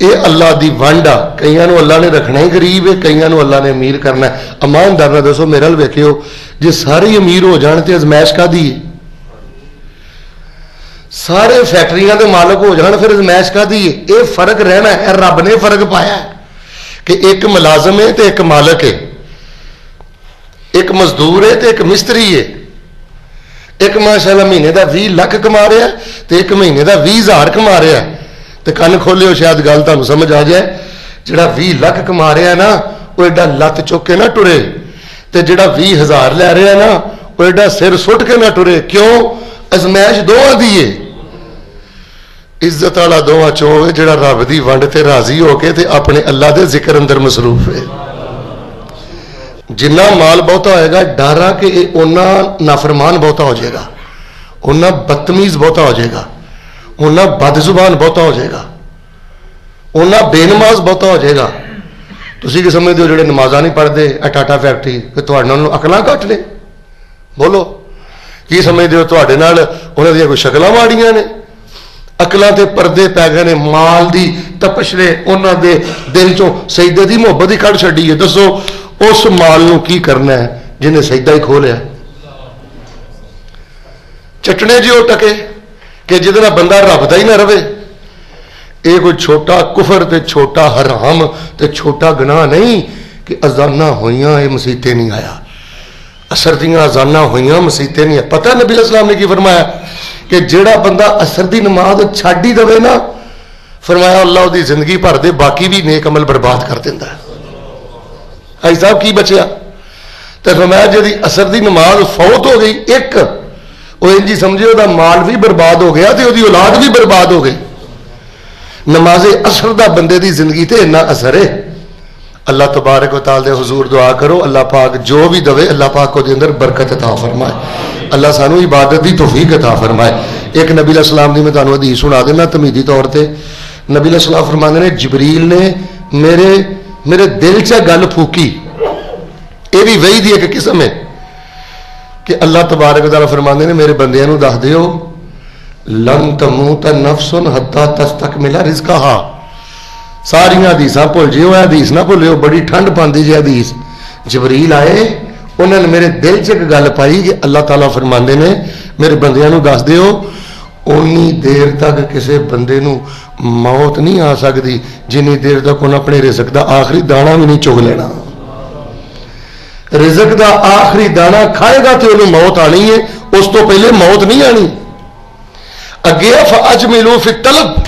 یہ اللہ دی ونڈ آ. کئیاں نو اللہ نے رکھنا ہی غریب ہے, کئیاں نو اللہ نے امیر کرنا ہے. ایماندار نہ دسو میرے ال ویکھیو جی سارے امیر ہو جان تے ازمائش کادی ہے؟ سارے فیکٹریاں دے مالک ہو جان پھر ازمائش کادی ہے؟ یہ فرق رہنا ہے, رب نے فرق پایا ہے کہ ایک ملازم ہے تے ایک مالک ہے, ایک مزدور ہے تے ایک مستری ہے. ایک ماشاءاللہ مہینے دا 20 لاکھ کما رہا ہے تے ایک مہینے دا 20,000 کما رہا ہے. تے کن کھولے شاید گل تمہیں سمجھ آ جائے. جڑا 20 لاکھ کما رہا ہے نا وہ ایڈا لت چک کے نہ ٹرے, تے جڑا 20,000 لے رہا ہے نا وہ ایڈا سر سٹ کے نہ ٹرے. کیوں؟ ازمائش دوواں دی ہے. عزت والا دوواں چوں ہوے جڑا رب دی ونڈ تے راضی ہو کے تے اپنے اللہ دے ذکر اندر مصروف ہے. جنہ مال بہتا ہوئے گا ڈر آ کہ اونا نافرمان بہتا ہو جائے گا, اونا بدتمیز بہتا ہو جائے گا, اونا بد زبان بہتا ہو جائے گا, اونا بے نماز بہتا ہو جائے گا. تسی کہ سمجھتے ہو جڑے نمازاں نہیں پڑھتے ٹاٹا فیکٹری کہ تہاڈے نال عقلاں گھٹ نے؟ بولو کی سمجھتے ہو تہاڈے نال انہاں دی کوئی شکلاں ماڑیاں نے؟ عقلاں تے پردے پی گئے نے, مال دی تپش نے انہاں دے دل چوں سجدے دی محبت ہی کڈ چھڈی ہے. دسو اس مال نو کی کرنا ہے جنہیں سجدہ ہی کھولیا؟ چٹنے جی وہ ٹکے کہ جہاں بندہ رب دا ہی نہ رہے. یہ کوئی چھوٹا کفر تے چھوٹا حرام تے چھوٹا گناہ نہیں کہ اذاناں ہوئیاں یہ مسیطے نہیں آیا, اثر دیاں اذاناں ہوئیاں مسیطے نہیں آیا. پتہ نبی علیہ السلام نے کی فرمایا کہ جیڑا بندہ اثر دی نماز چھڈ ہی دے نا, فرمایا اللہ دی زندگی بھر دے باقی بھی نیک عمل برباد کر دیندا ہے. حاجی صاحب کی بچیا؟ تو فرمایا جی اثر دی نماز فوت ہو گئی ایک, وہ انجی سمجھے وہ مال بھی برباد ہو گیا تے وہ اولاد بھی برباد ہو گئی. نماز اثر دا بندے دی زندگی تے اتنا اثر ہے. اللہ تبارک و تعالی دے حضور دعا کرو اللہ پاک جو بھی دے اللہ پاک کو دے اندر برکت عطا فرمائے, اللہ سانو عبادت دی توفیق عطا فرمائے. ایک نبی علیہ السلام دی میں تانوں حدیث سنا دینا تمیدی طور تے. نبی علیہ السلام فرماندے نے جبریل نے میرے دل چ گل پھوکی. یہ بھی وحی دی ایک قسم ہے کہ اللہ تبارک و تعالی فرماندے نے میرے بندیاں نو دس دیو لن تموت نفس حتی تستکمل رزقہا. ساریاں حدیثاں بھول جیو, حدیث نہ بھولیو, بڑی ٹھنڈ پاندی جی حدیث. جبریل آئے انہوں نے میرے دل چ ایک گل پائی کہ اللہ تعالیٰ فرماندے نے میرے بندیاں نو دس دیو اونی دیر تک کسی بندے نو موت نہیں آ سکتی جنی دیر تک انہیں اپنے رزق دا آخری دانا بھی نہیں چگ لینا. رزق دا آخری دانا کھائے گا تو انہیں موت آنی ہے, اس تو پہلے موت نہیں آنی. اگے فاجملوا فی الطلب,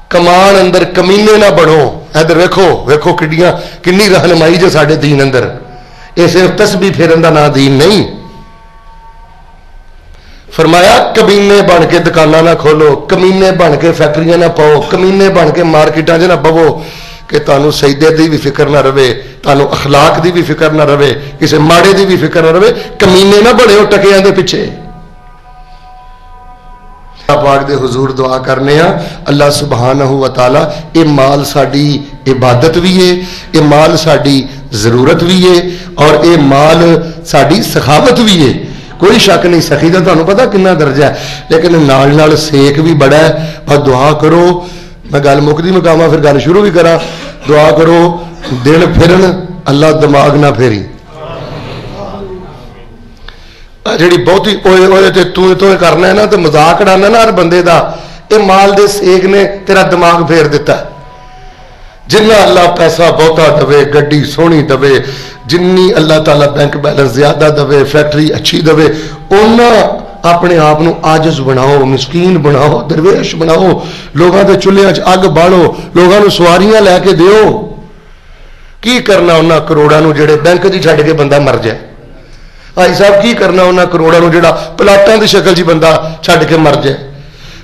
کمان اندر کمینے نہ بڑھو. ادھر ویکھو کنی رہنمائی جو ساڈے دین اندر. یہ صرف تسبیح پھیرن دا نا دین نہیں. فرمایا کمینے بن کے دکاناں نہ کھولو, کمینے بن کے فیکٹریاں نہ پاؤ, کمینے بن کے مارکیٹاں 'چ نہ بہو کہ تانوں سجدے دی بھی فکر نہ رہے, تانوں اخلاق دی بھی فکر نہ رہے, کسی ماڑے دی بھی فکر نہ رہے. کمینے نہ بنے ہو ٹکیاں دے پیچھے. پاک دے حضور دعا کرنے ہاں اللہ سبحانہ و تعالی یہ مال ساڈی عبادت بھی ہے, یہ مال ساڈی ضرورت بھی ہے, اور یہ مال ساڈی سخاوت بھی ہے. کوئی شک نہیں, سخی کا تمہیں پتا کنا درجہ ہے, لیکن نال نال سیک بھی بڑا ہے. بس دعا کرو, میں گل مکدی مقامہ پھر گل شروع بھی کرا. دعا کرو دن پھرن اللہ دماغ نہ پھیری. جڑی بہتی تو کرنا ہے نا تو مذاق اڑانا نا ہر بندے دا, یہ مال دے سیک نے تیرا دماغ پھیر دیتا ہے. جنہ اللہ پیسہ بہتا دے, گڈی سونی دے, جنی اللہ تعالیٰ بینک بیلنس زیادہ دے, فیکٹری اچھی دے, اونا اپنے آپ عاجز بناؤ, مسکین بناؤ, درویش بناؤ, لوگوں کے چولہے اگ بالو, لوگوں سواریاں لے کے دیو. کی کرنا انہاں کروڑاں نو جڑے بینک دی چھڈ کے بندہ مر جائے؟ بھائی صاحب کی کرنا انہاں کروڑاں نو جڑا پلاٹاں دی شکل جی بندہ چھڈ کے مر جائے؟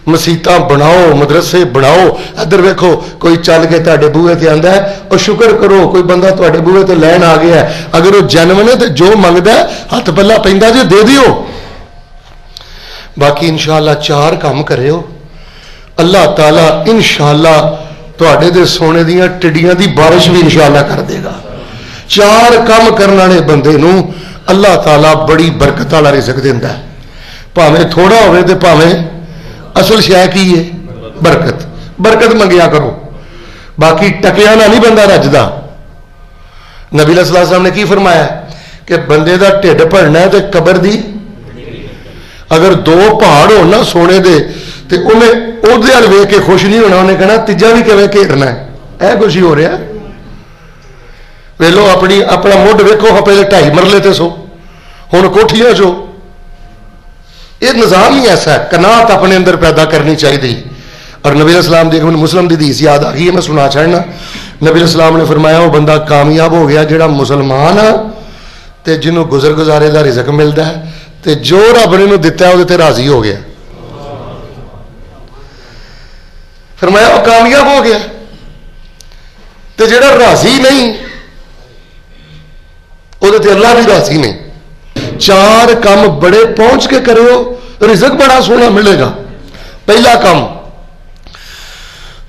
مسیتاں بناؤ, مدرسے بناؤ. ادھر ویکھو کوئی چل کے تہاڈے بوہے تے آندا ہے اور شکر کرو کوئی بندہ تہاڈے بوہے تے لین آ گیا ہے. اگر وہ جنم ہے تے جو منگدا ہے ہاتھ پلا پیندا جی دے دیو. باقی انشاءاللہ 4 کام کریو, اللہ تعالیٰ انشاءاللہ تہاڈے دے سونے دیاں ٹڈیاں دی بارش بھی انشاءاللہ کر دے گا. 4 کام کرن والے بندے نو اللہ تعالیٰ بڑی برکت والا رزق دیندا ہے. بھاویں تھوڑا ہوئے تے بھاویں اصل شے کی ہے برکت. برکت منگیا کرو. باقی ٹکیا نہ نہیں بندہ رجدا. نبی صلی اللہ علیہ وسلم نے کی فرمایا کہ بندے دا ٹھڈ بھرنا ہے تے قبر دی اگر 2 پہاڑ ہو نا سونے دے تے انہیں اودے ول ویکھ کے خوش نہیں ہونا, انہیں کہنا تیجا بھی کیویں گھیرنا ہے. اے کچھ ہی ہو رہا ہے. ویلو اپنا مڈ ویکھو, پہلے 2.5 مرلے تے سو, ہن کوٹھیاں چو. یہ نظام ہی ایسا ہے. قناعت اپنے اندر پیدا کرنی چاہیے. اور نبی علیہ السلام دی مسلم دی حدیث یاد آ گئی ہے, میں سنا چاہنا. نبی علیہ السلام نے فرمایا وہ بندہ کامیاب ہو گیا جڑا مسلمان ہے تے جنوں گزر گزارے دا رزق ملدا ہے تے جو رب نے انہوں دتا ہے وہ تے راضی ہو گیا. فرمایا وہ کامیاب ہو گیا. تے جڑا راضی نہیں وہ تے اللہ بھی راضی نہیں. 4 کام بڑے پہنچ کے کرو, رزق بڑا سونا ملے گا. پہلا کام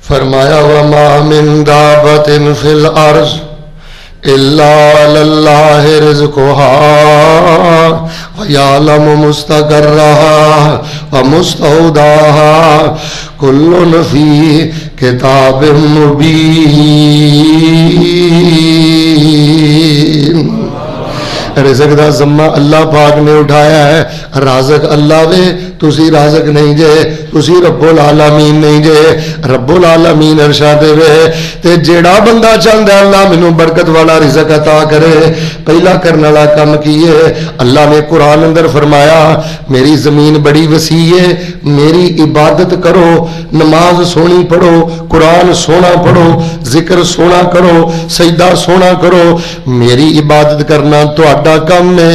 فرمایا وما من دابت فی الارض الا علی اللہ رزقها ویعلم مستقرها ومستودعها کل فی کتاب مبین. رزق دا ذمہ اللہ پاک نے اٹھایا ہے. رازق اللہ وے, تسی رازق نہیں جے, تسی رب العالمین نہیں جے. رب العالمین ارشاد وے تے جیڑا بندہ چاہندا ہے اللہ مینوں برکت والا رزق عطا کرے, پہلا کرنے والا کام کی ہے. اللہ نے قرآن اندر فرمایا میری زمین بڑی وسیع ہے, میری عبادت کرو, نماز سونی پڑھو, قرآن سونا پڑھو, ذکر سونا کرو, سجدہ سونا کرو. میری عبادت کرنا تہاڈا کم ہے,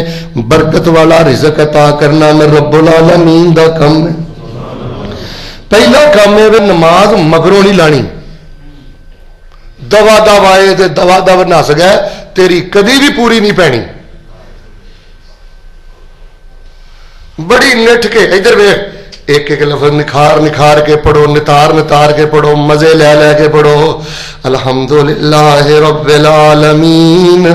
برکت والا رزق عطا کرنا میں رب العالمین دا کم ہے. پہلا کام ہے نماز مگروں نہیں لانی. دوا دوائے تے دوا دوا نس گئے تیری کدی بھی پوری نہیں پینی. بڑی نٹھ کے ادھر ویکھ, ایک ایک لفظ نکھار نکھار کے پڑھو, نتار نتار کے پڑھو, مزے لے لے کے پڑھو. الحمدللہ رب العالمین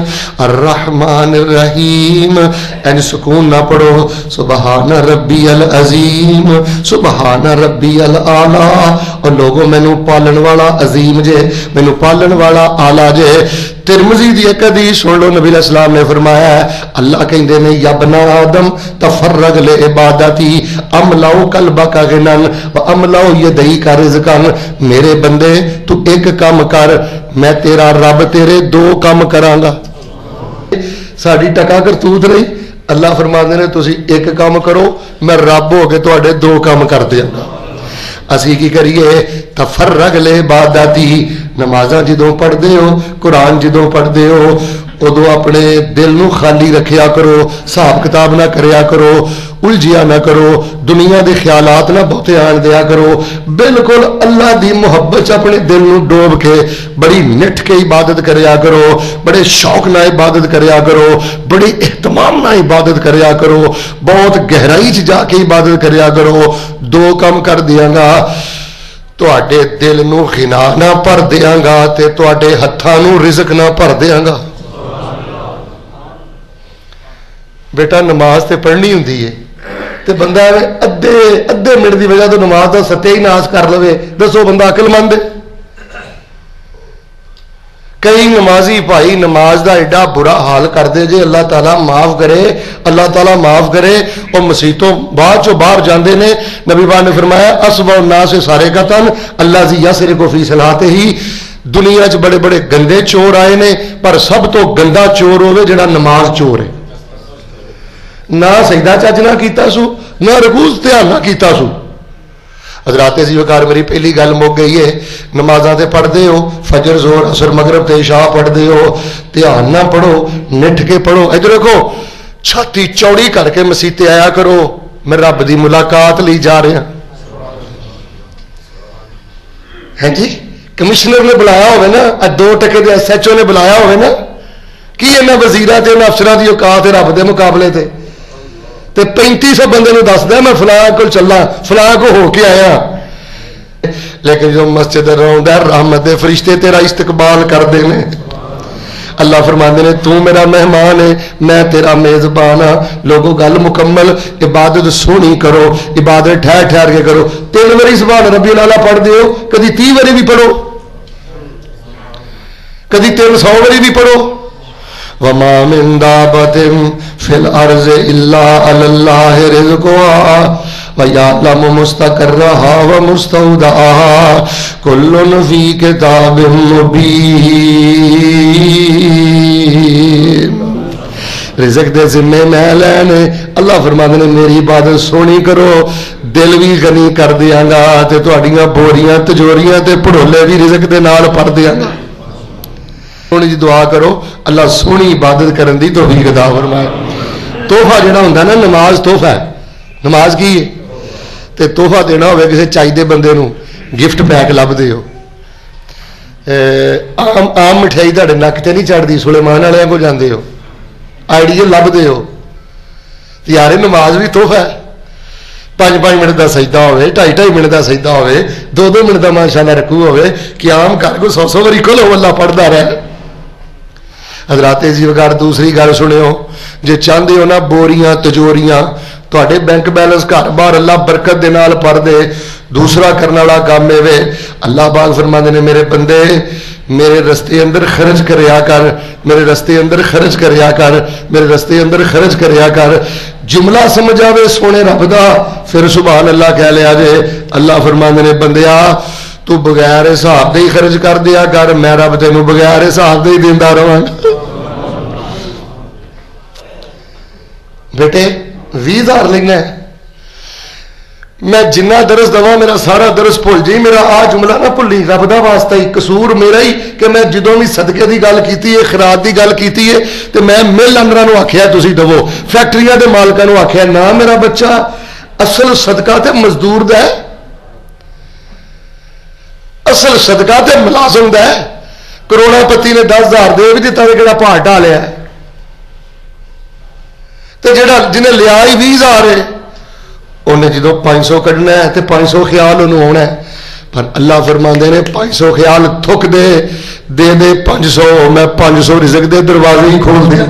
الرحمن الرحیم. این سکون نہ پڑھو سبحان ربی العظیم سبحان ربی الاعلی. اور لوگوں مینوں پالن والا عظیم جے, مینوں پالن والا اعلی جے. ترمذی دی ایک حدیث سن لو, نبی علیہ السلام نے فرمایا ہے اللہ کہندے نے یا بنا آدم تفرغ لعبادتی املاؤ قلبک غنا واملاؤ یدیک رزقا. میرے بندے تو ایک کام کر, میں تیرا رب تیرے 2 کام کراں گا. ساڈی ٹکا کرتوت نہیں, اللہ فرماندے نے تسی ایک کام کرو, میں رب ہو کے تواڈے 2 کام کر دیاں گا. اسی کی کریے تفرغ لعبادتی. نمازاں جدوں پڑھدے ہو, قرآن جدوں پڑھدے ہو, ادو اپنے دل نو خالی رکھیا کرو, حساب کتاب نہ کریا کرو, الجھیا نہ کرو, دنیا دے خیالات نہ بہتے آن دیا کرو. بالکل اللہ دی محبت اپنے دل نو ڈوب کے بڑی نٹھ کے عبادت کریا کرو, بڑے شوق نہ عبادت کریا کرو, بڑی اہتمام نہ عبادت کریا کرو, بہت گہرائی چ جا کے عبادت کریا کرو. 2 کام کر دیاں گا, تواڈے دل نو غنا نہ بھر دیاں گا تے تواڈے ہتھاں نو رزق نہ بھر دیاں گا. بیٹا نماز تے پڑھنی ہوندی ہے تے بندہ ادھے منٹ دی وجہ تو نماز دا ستیہ ہی ناش کر لوے. دسو بندہ عقل مند ہے؟ کئی نمازی بھائی نماز دا ایڈا برا حال کر دے جے, اللہ تعالیٰ معاف کرے, اللہ تعالیٰ معاف کرے. اور مسیتوں بعد چو باہر جاندے نے, نبی پاک نے فرمایا اسوأ الناس سارقۃ الذی یسرق فی صلاۃہ. دنیا چ بڑے بڑے گندے چور آئے نے, پر سب تو گندا چور ہوے جڑا نماز چور ہے. نہ سجدہ چج نہ کیتا سو, نہ رکوع دھیان نہ کیتا سو. حضرات عزیز وقار میری پہلی گل مک گئی ہے. نمازاں تے پڑھدے ہو, فجر زور اثر مغرب تے عشاء پڑھدے ہو, دھیان نہ پڑھو, نٹھ کے پڑھو. ادھر دیکھو چھاتی چوڑی کر کے مسیتے آیا کرو, میں رب دی ملاقات لی جا رہا. ہاں جی, کمشنر نے بلایا ہوئے نا, 2 ٹکے دے SHO نے بلایا ہوئے نا, کی انہاں وزیراں تے انہاں افسراں دی اوقات ہے رب دے مقابلے تے 3500 بندے نو دس دیا میں فلاں کو چلا, فلاں کو ہو کے آیا. لیکن جو مسجد راؤنڈ ہے رحمت دے فرشتے تیرا استقبال کرتے ہیں. اللہ فرماندے نے تو میرا مہمان ہے, میں تیرا میزبان ہاں. لوگوں گل مکمل, عبادت سونی کرو, عبادت ٹھہر ٹھہر کے کرو. 3 واری سبحان ربی الاعلیٰ پڑھ دیو, کدی 30 واری بھی پڑھو. کدی 300 واری بھی پڑھو. وما من دابۃ فی الارض الا علی اللہ رزقها وَيَعْلَمُ مُسْتَقَرَّهَا وَمُسْتَوْدَعَهَا كُلٌّ فِي كِتَابٍ مُبِينٍ. رزق دے ذمے میں لینے. اللہ فرماتے ہیں میری عبادت سونی کرو, دل بھی غنی کر دیاں گا تے تہاڈیاں بوریاں تجوریاں تے پڑھولے بھی رزق دے نال بھر دیاں گا. سونی جی دعا کرو اللہ سونی عبادت کرن دی توفیق عطا فرمائے. تحفہ جڑا ہوندا نا, نماز تحفہ ہے. نماز کی ہے تے تحفہ دینا ہوئے کسی چاہیے بندے نو گفٹ پیک لب دیو. آم مٹھائی تہاڈے نک تے نہیں چڑھتی, سلیمان والے کو جاندے ہو آئیڈیا لب دیو. یار نماز بھی تحفہ ہے. 5-5 منٹ کا سجدہ ہوئے, 2.5 منٹ کا سجدہ ہوئے, 2 منٹ کا ماشاءاللہ رکوع ہوئے, قیام کر کو 100 واری کھولو اللہ پڑھتا رہے. حضرات جی وغیرہ دوسری گل سنو, جے چاہتے ہو نا بوریاں تجوریاں تواڈے بینک بیلنس گھر بار اللہ برکت دے نال بھر دے. دوسرا کرنے والا کام ہے اللہ پاک فرماندے نے میرے بندے میرے رستے اندر خرچ کریا کر, میرے رستے اندر خرچ کریا کر, میرے رستے اندر خرچ کریا کر. جملہ سمجھ آوے سونے رب دا پھر سبحان اللہ کہہ لیا جے. اللہ فرماندے نے بندیا تو بغیر حساب دے ہی خرچ کر دیا کر, میں رب تینوں بغیر حساب دے ہی دیندا رہاں. بیٹے 20,000 لینا ہے, میں جنہ درس دوا میرا سارا درس بھول جی, میرا آ جملہ نہ بھولی. رب دا واسطہ ہی قصور میرا ہی کہ میں جدوں بھی صدقے دی گل کیتی ہے, خیرات دی گل کیتی ہے تے میں مل انڈراں نو آکھیا تسی دو, فیکٹریاں دے مالکاں نو آکھیا نہ میرا بچہ اصل صدقہ تے مزدور دا ہے, اصل صدقہ تے ملازم دا ہے. کروڑا پتی نے 10,000 دے بھی دتا تے کہڑا پہاڑ ڈالیا ہے, تے جڑا جنہیں لیا ہی 20,000 ہے انہیں جدو 500 کھڑنا ہے تو 500 خیال انہوں ہونا ہے. پر اللہ فرماندے نے 500 خیال تھک دے دے 500, میں 500 رزق دے دروازے ہی کھول دیا.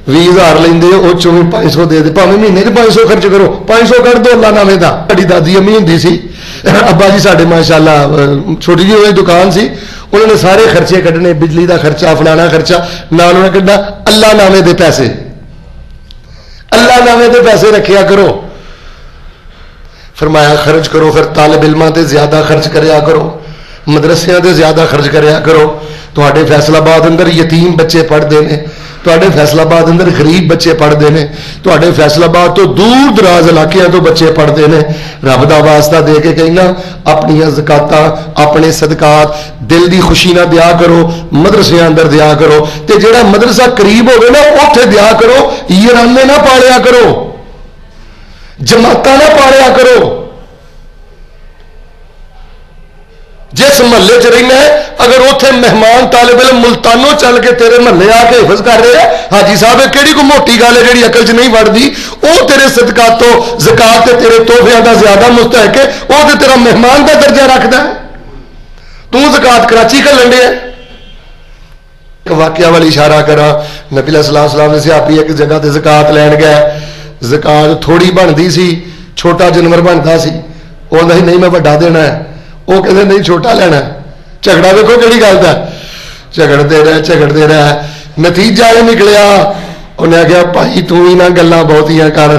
20,000 لیندے او چوں 500 دے دے, پاویں مہینے 500 خرچ کرو, 500 کر دو اللہ نامے دا. ساڈی دادی امی ہوندی سی, ابا جی ساڈے ماشاءاللہ چھوٹی جی ہوئی دکان سی, انہوں نے سارے خرچے کھڈنے, بجلی دا خرچہ فلانا خرچہ نال انہوں نے کھڈنا اللہ نامے دے پیسے, اللہ نامے دے پیسے رکھیا کرو. فرمایا خرچ کرو, پھر طالب علماں تے زیادہ خرچ کریا کرو, مدرسیاں تے زیادہ خرچ کریا کرو. تواڈے فیصل آباد اندر یتیم بچے پڑھتے ہیں, تواڈے فیصل آباد اندر غریب بچے پڑھتے ہیں, تواڈے فیصل آباد تو دور دراز علاقیاں تو بچے پڑھتے ہیں. رب دا واسطہ دے کے کہنا اپنی زکاتاں اپنے صدقات دل دی خوشی نہ دیا کرو, مدرسے اندر دیا کرو, تے جڑا مدرسہ قریب ہوگا نا اوتھے دیا کرو. یارانے نہ پالیا کرو, جماعتاں نہ پالیا کرو. جس محلے چ رہنا ہے اگر اتنے مہمان طالب علم ملتانوں چل کے تیرے محلے آ کے حفظ کر رہے ہیں, حاجی صاحب کہڑی کوئی موٹی گل ہے جی عقل چ نہیں وڑتی, وہ تیرے صدقاتوں زکات تیرے تحفیاں کا زیادہ مستحق ہے, وہ تو تیرا مہمان کا درجہ رکھتا ہے. تو زکات کراچی کا لنڈے ہے. ایک واقعہ والی اشارہ کرا, نبی علیہ السلام نے صحابی ایک جگہ تے زکات لین گیا, زکات تھوڑی بنتی سی, چھوٹا جانور بنتا سی, وہ نہیں میں وڈا دینا ہے, وہ کہتے نہیں چھوٹا لینا ہے. جھگڑا دیکھو کہڑی گل ہے, جھگڑتے رہے نتیجہ یہ نکلیا, انہیں آخیا بھائی تو ہی نہ گلاں بہتیاں کر,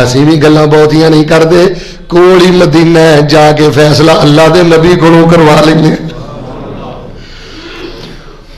اسی بھی گلاں بہتیاں نہیں کرتے, کول ہی مدینہ ہے جا کے فیصلہ اللہ دے نبی کولوں کروا لیں.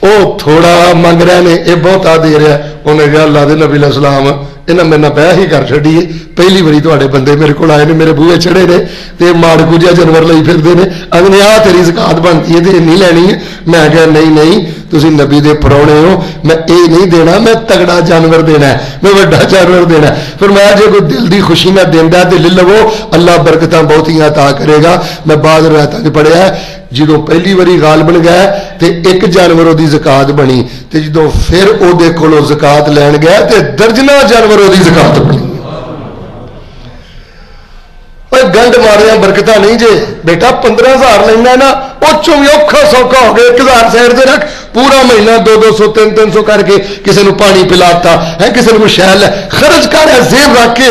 وہ تھوڑا منگ رہے ہیں, یہ بہتا دے رہا ہے. انہیں کہا اللہ دے نبی علیہ السلام انہیں میرے پہ ہی کر چڑی, پہلی باری تے بندے میرے کو آئے نے, میرے بوہے چڑھے نے تے ماڑ کجا جانور لئی پھرتے ہیں, اگلے آ تیری زکات بنتی ہے تے نہیں لینی ہے. میں کہا نہیں تسی نبی دے پرونے ہو, میں یہ نہیں دینا, میں تگڑا جانور دینا ہے, میں وڈا جانور دینا ہے. پھر میں جے کوئی دل دی خوشی نہ دینا تے لے لو, اللہ برکتاں بہتیاں عطا کرے گا. میں بعض روایتاں وچ پڑھیا ہے جدوں پہلی باری غالب بن گیا تے ایک جانور دی زکات بنی, تے جدوں پھر او دے کولوں زکات لین گیا تے درجنہ جانور دی زکات بنی. گنڈ ماریا برکتہ نہیں جے بیٹا, 15,000 لینا ہے نا, وہ چوں بھی اوکھا سوکھا ہو گیا, 1,000 سائڈ سے رکھ, پورا مہینہ 200 300 کر کے کسی نے پانی پلاتا ہے, کسی نے شہر خرچ کر زیب رکھ کے.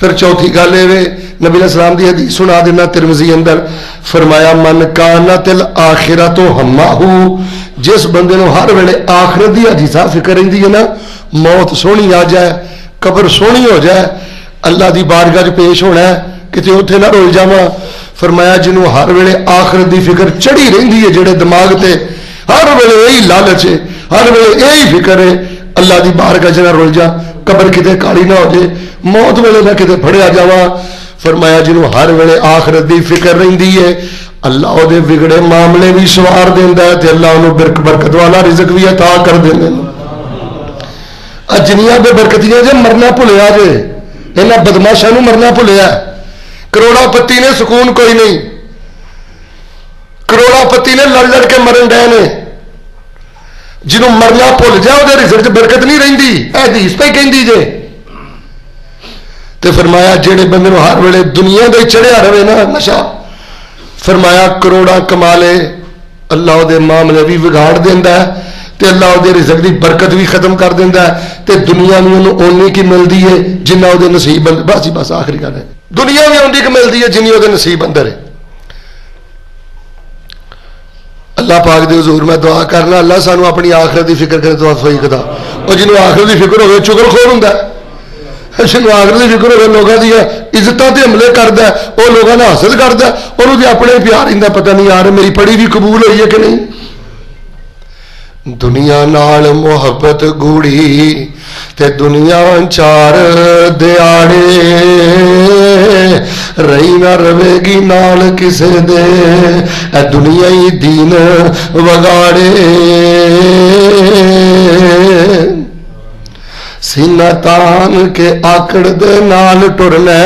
پھر چوتھی گل یہ نبی علیہ السلام دی حدیث سنا دینا ترمذی اندر فرمایا من کانت الاخرۃ ہمہ، جس بندے نو ہر ویلے آخرت دی حدیثہ فکر رہندی ہے نا، موت سونی آ جائے، قبر سونی ہو جائے، اللہ دی بارگاہ پیش ہونا ہے، کتے اتنے نہ رول جاواں، فرمایا جنوں ہر ویلے آخرت دی فکر چڑھی رہندی ہے، جڑے دماغ تے ہر ویلے یہی لالچ ہے، ہر ویلے یہی فکر ہے، اللہ دی بارگاہ نہ رول جا، قبر کتے کالی نہ ہو جائے، موت ویلے نہ کتے پھڑیا جاواں، فرمایا جنوں ہر ویلے آخرت دی فکر رہندی ہے، اللہ دے بگڑے معاملے بھی سوار دیندا ہے تے اللہ انہوں برکت والا رزق بھی عطا کر دیندے نے۔ جنیاں بے برکتیاں جے مرنا بھلیا جے، انہاں بدماشاں نوں مرنا بھلیا، کروڑا پتی نے سکون کوئی نہیں، کروڑا پتی نے لڑ لڑ کے مرن ڈے نے، جنہوں مرنا بھول جائے وہ رزق برکت نہیں رہندی، حدیث پہ کہندی جے۔ تے فرمایا جڑے بندے نوں ہر ویلے دنیا دے چڑھیا رہے نا نشہ، فرمایا کروڑا کما لے اللہ دے معاملے بھی بگاڑ دیندا ہے تے اللہ دے رزق دی برکت بھی ختم کر دیندا ہے تے دنیا میں انہوں اونی کی ملدی ہے جنہ دے نصیب اندر، بس آخری گل ہے، دنیا بھی اونی کی ملدی ہے جنی دے نصیب اندر ہے۔ اللہ پاک دے حضور میں دعا کرنا اللہ سانو اپنی آخرت دی فکر کرنے توفیق عطا، اور جنوں آخرت دی فکر ہوے چغل خور ہوندا ہے، جنوں آخرت دی فکر ہوے لوگاں دی عزتاں تے حملے کردا ہے، وہ لوگاں نال حسد کردا ہے، اونوں تے اپنے پیار ہیندا پتہ نہیں یار میری پڑھی بھی قبول ہوئی ہے کہ نہیں۔ دنیا نال محبت گوڑی تے دنیا چار دیاڑے، رہی نہ رہے گی نال کسے دے، اے دنیا ہی دین وگاڑے، سینہ تان کے آکڑ دے نال ٹرنا،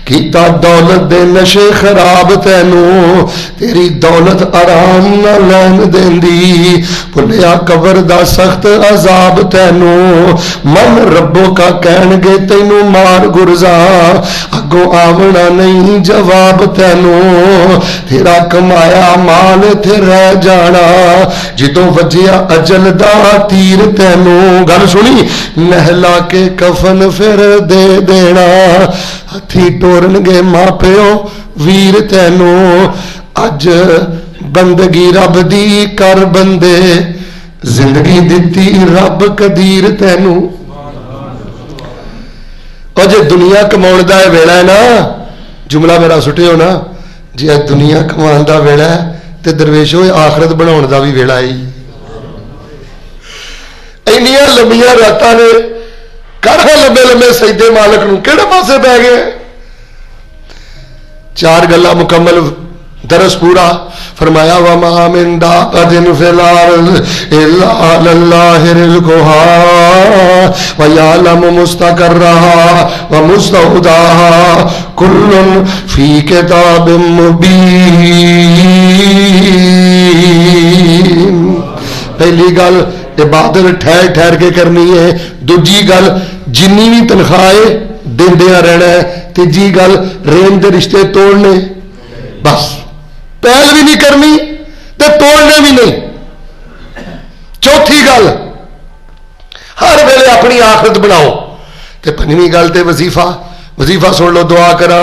کیتا دولت دے نشے خراب تینوں، تیری دولت آرام نہ لین دیندی، بھلیا قبر دا سخت عذاب تینوں، من ربو کا کہن گے تینوں مار گرزا، اگوں آونا نہیں جواب تینوں، تیرا کمایا مال تھے رہ جانا، جدوں وجیا اجل دا تیر تینوں، گل سنی نہلا کے کفن پھر دے دینا، ہتھی ٹورن گے ماں پیو ویر تینوں، اج بندگی رب دی کر بندے، زندگی دتی رب قدیر تینوں۔ اور جے دنیا کماؤن دا ویلا ہے نا، جملہ میرا سٹیو نا، جے دنیا کمان دا ویلا ہے تے درویشو آخرت بناؤن دا بھی ویلا ہے۔ اینیاں لمبیاں راتاں نے کڑھا لمبے لمبے سجدے مالک نو کہڑے پاسے پہ گئے، چار گلا مکمل درس پورا فرمایا وما من دابۃ فی الارض الا علی اللہ رزقها ویعلم مستقرها ومستودعها کل فی کتاب مبین۔ پہلی گل عبادت ٹھہر ٹھہر کے کرنی ہے، دوجی گل جنی بھی تنخواہ دیندیا رہنا ہے، تیجی گل رین دے رشتے توڑنے، بس پہل بھی نہیں کرنی تے توڑنے بھی نہیں۔ چوتھی گل ہر ویلے اپنی آخرت بناؤ، تے پنجویں گل تے وظیفہ سن لو، دعا کرا،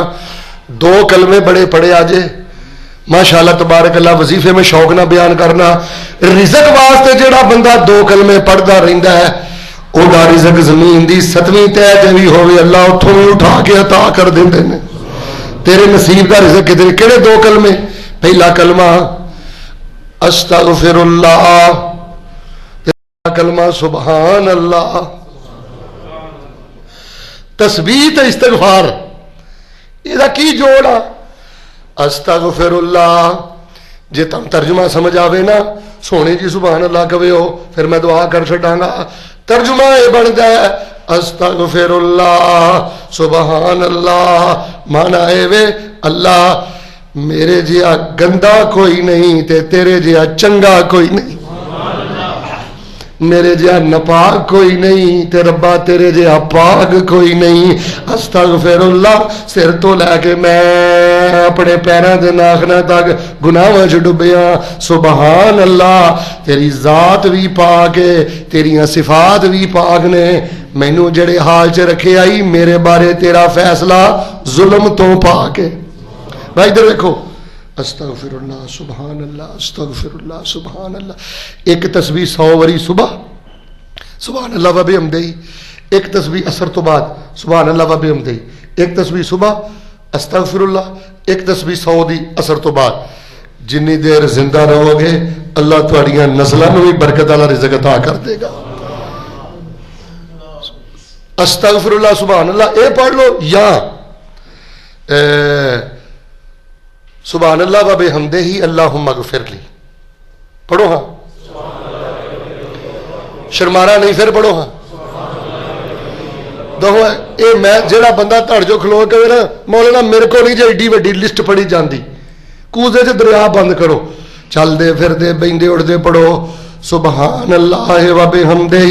دو کلمے بڑے پڑھے آجے ماشاءاللہ تبارک اللہ، وظیفے میں شوق نہ بیان کرنا، رزق واسطے جڑا بندہ دو کلمے پڑھتا رہندا ہے او دا رزق زمین دی 7ویں تہ تے بھی ہوے اللہ اتھوں بھی اٹھا کے عطا کر دیندے نے، تیرے نصیب دا رزق کدھر کہڑے دو کلمے، پہلا کلمہ استغفر اللہ، کلمہ سبحان اللہ، تسبیح تے استغفار، یہ کی جوڑا، استغفر اللہ جے تم ترجمہ سمجھ آوے نا، سونے جی سبحان اللہ کہے ہو پھر میں دعا کر چھڑاں گا، ترجمہ یہ بنتا ہے استغفر اللہ سبحان اللہ، مانا ہے وے اللہ میرے جیا گندا کوئی نہیں تے تیرے جیا چنگا کوئی نہیں، میرے جہاں نپاک کوئی نہیں تے ربا تیرے جہاں پاک کوئی نہیں، استغفر اللہ سر تو لے کے میں اپنے پیراں دے ناخناں تک گناہ وچ ڈبیا، سبحان اللہ تیری ذات بھی پاک ہے، تیریاں صفات بھی پاک نے، مینوں جڑے حال چ رکھے آئی میرے بارے تیرا فیصلہ ظلم تو پا کے. بھائی ادھر دیکھو استغفر اللہ سبحان اللہ استغفر اللہ سبحان اللہ. ایک تسبیح 100 وری صبح سبحان اللہ و بحمدہ، ایک تسبیح عصر تو بعد سبحان اللہ و بحمدہ، ایک تسبیح صبح استغفر اللہ، ایک تسبیح 100 دی عصر تو بعد. جنی دیر زندہ رہو گے اللہ تہاڈیاں نسلاں نوں بھی برکت والا رزق عطا کر دے گا. استغفر اللہ سبحان اللہ اے پڑھ لو، یا سبحان اللہ و بحمدہ اللہم اغفر لی پڑھو. ہاں شرمارا نہیں، پھر پڑھو. ہاں دو اے میں جڑا بندہ تڑ جو کھلو کے نا مولانا میرے کو نہیں جی ایڈی وڈی لسٹ پڑھی جاندی، کوزے چ دریا بند کرو، چل دے پھر دے بہندے اڑدے پڑھو سبحان اللہ و بحمدہ.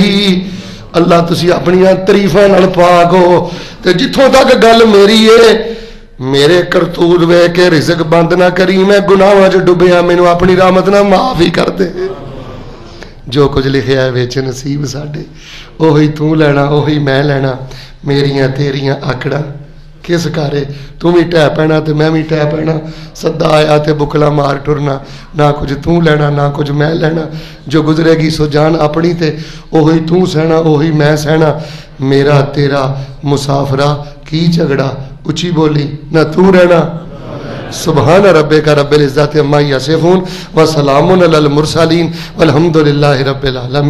اللہ تسی اپنیاں تعریفاں نال پاک ہو. تے جتھوں تک گل میری ہے میرے کرتوت وے کے رزق بند نہ کری، میں گناہاں چ ڈبیا، مینوں اپنی رحمت نہ معاف ہی کر دے. جو کچھ لکھیا ہے وچ نصیب ساڈے اوہی تو لینا اوہی میں لینا، میریاں تیریاں آکڑاں کس کارے، تم بھی ٹہ پینا تے میں بھی ٹہ پینا، سدا آیا تے بکلا مار ٹرنا، نہ کچھ تو لینا نہ کچھ میں لینا. جو گزرے گی سو جان اپنی تے اوہی تو سہنا اوہی میں سہنا. میرا تیرا مسافرہ کی جھگڑا، اچھی بولی نہ تو رہنا. سبحان ربک رب العزت عما یصفون وسلام علی المرسلین والحمد للہ رب العالمین.